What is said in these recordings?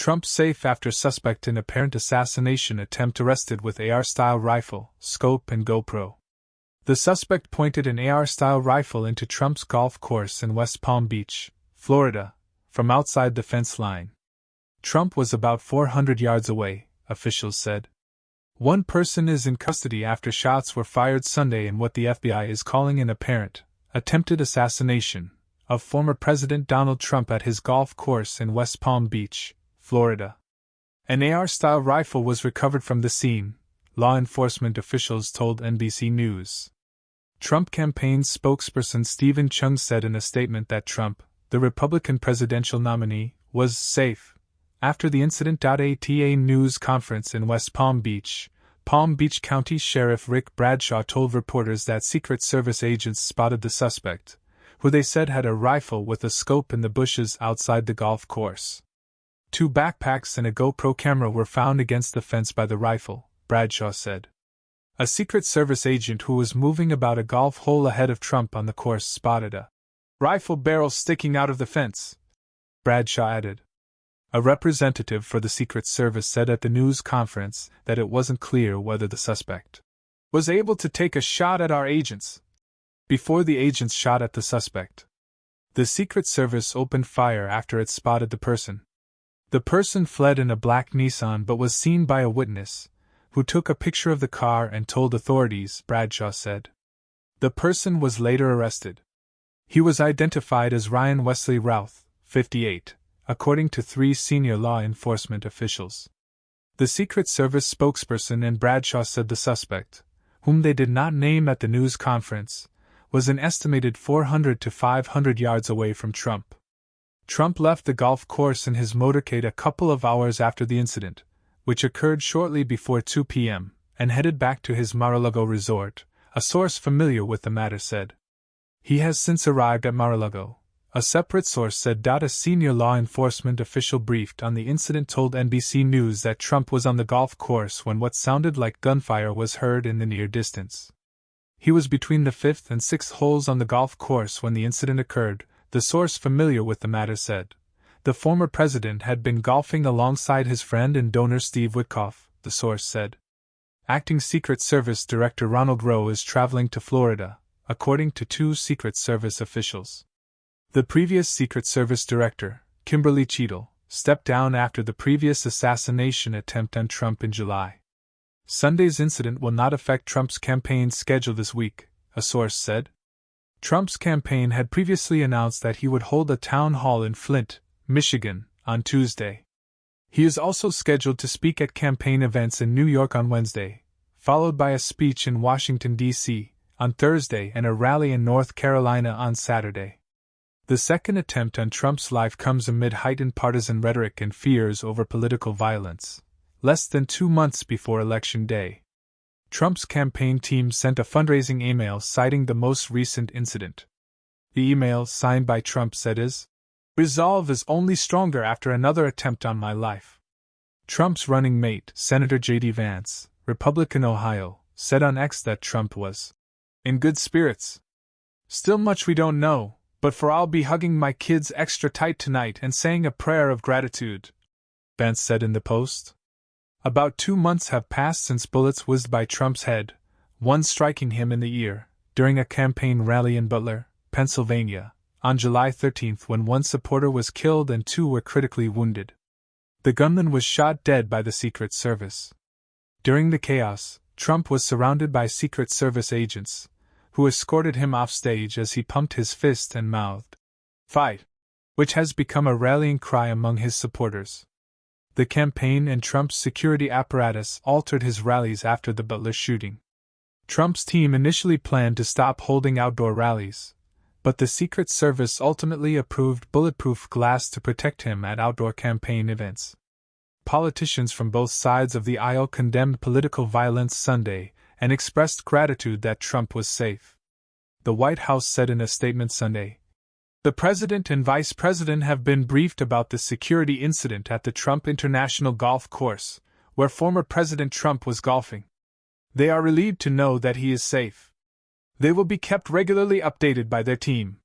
Trump safe after suspect in apparent assassination attempt arrested with AR-style rifle, scope and GoPro. The suspect pointed an AR-style rifle into Trump's golf course in West Palm Beach, Florida, from outside the fence line. Trump was about 400 yards away, officials said. One person is in custody after shots were fired Sunday in what the FBI is calling an apparent, attempted assassination of former President Donald Trump at his golf course in West Palm Beach, Florida. An AR-style rifle was recovered from the scene, law enforcement officials told NBC News. Trump campaign spokesperson Steven Cheung said in a statement that Trump, the Republican presidential nominee, was safe after the incident. At a news conference in West Palm Beach County Sheriff Rick Bradshaw told reporters that Secret Service agents spotted the suspect, who they said had a rifle with a scope in the bushes outside the golf course. 2 backpacks and a GoPro camera were found against the fence by the rifle, Bradshaw said. A Secret Service agent who was moving about a golf hole ahead of Trump on the course spotted a rifle barrel sticking out of the fence, Bradshaw added. A representative for the Secret Service said at the news conference that it wasn't clear whether the suspect was able to take a shot at our agents before the agents shot at the suspect. The Secret Service opened fire after it spotted the person. The person fled in a black Nissan but was seen by a witness, who took a picture of the car and told authorities, Bradshaw said. The person was later arrested. He was identified as Ryan Wesley Routh, 58, according to 3 senior law enforcement officials. The Secret Service spokesperson and Bradshaw said the suspect, whom they did not name at the news conference, was an estimated 400 to 500 yards away from Trump. Trump left the golf course in his motorcade a couple of hours after the incident, which occurred shortly before 2 p.m., and headed back to his Mar-a-Lago resort, a source familiar with the matter said. He has since arrived at Mar-a-Lago, a separate source said. A senior law enforcement official briefed on the incident told NBC News that Trump was on the golf course when what sounded like gunfire was heard in the near distance. He was between the 5th and 6th holes on the golf course when the incident occurred, the source familiar with the matter said. The former president had been golfing alongside his friend and donor Steve Witkoff, the source said. Acting Secret Service Director Ronald Rowe is traveling to Florida, according to 2 Secret Service officials. The previous Secret Service Director, Kimberly Cheadle, stepped down after the previous assassination attempt on Trump in July. Sunday's incident will not affect Trump's campaign schedule this week, a source said. Trump's campaign had previously announced that he would hold a town hall in Flint, Michigan, on Tuesday. He is also scheduled to speak at campaign events in New York on Wednesday, followed by a speech in Washington, D.C., on Thursday and a rally in North Carolina on Saturday. The second attempt on Trump's life comes amid heightened partisan rhetoric and fears over political violence, less than 2 months before Election Day. Trump's campaign team sent a fundraising email citing the most recent incident. The email, signed by Trump, said his resolve is only stronger after another attempt on my life. Trump's running mate, Senator J.D. Vance, Republican Ohio, said on X that Trump was in good spirits. Still much we don't know, but for I'll be hugging my kids extra tight tonight and saying a prayer of gratitude, Vance said in the Post. About 2 months have passed since bullets whizzed by Trump's head, one striking him in the ear, during a campaign rally in Butler, Pennsylvania, on July 13 when one supporter was killed and 2 were critically wounded. The gunman was shot dead by the Secret Service. During the chaos, Trump was surrounded by Secret Service agents, who escorted him off stage as he pumped his fist and mouthed, "Fight," which has become a rallying cry among his supporters. The campaign and Trump's security apparatus altered his rallies after the Butler shooting. Trump's team initially planned to stop holding outdoor rallies, but the Secret Service ultimately approved bulletproof glass to protect him at outdoor campaign events. Politicians from both sides of the aisle condemned political violence Sunday and expressed gratitude that Trump was safe. The White House said in a statement Sunday, "The President and Vice President have been briefed about the security incident at the Trump International Golf Course, where former President Trump was golfing. They are relieved to know that he is safe. They will be kept regularly updated by their team."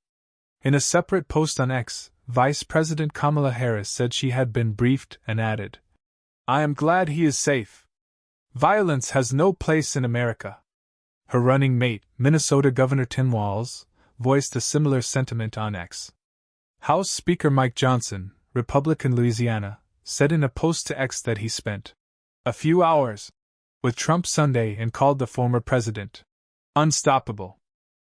In a separate post on X, Vice President Kamala Harris said she had been briefed and added, "I am glad he is safe. Violence has no place in America." Her running mate, Minnesota Governor Tim Walz, voiced a similar sentiment on X. House Speaker Mike Johnson, Republican Louisiana, said in a post to X that he spent a few hours with Trump Sunday and called the former president unstoppable.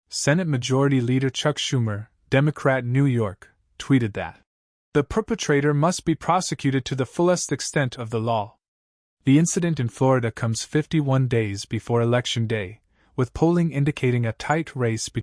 Senate Majority Leader Chuck Schumer, Democrat, New York, tweeted that the perpetrator must be prosecuted to the fullest extent of the law. The incident in Florida comes 51 days before Election Day, with polling indicating a tight race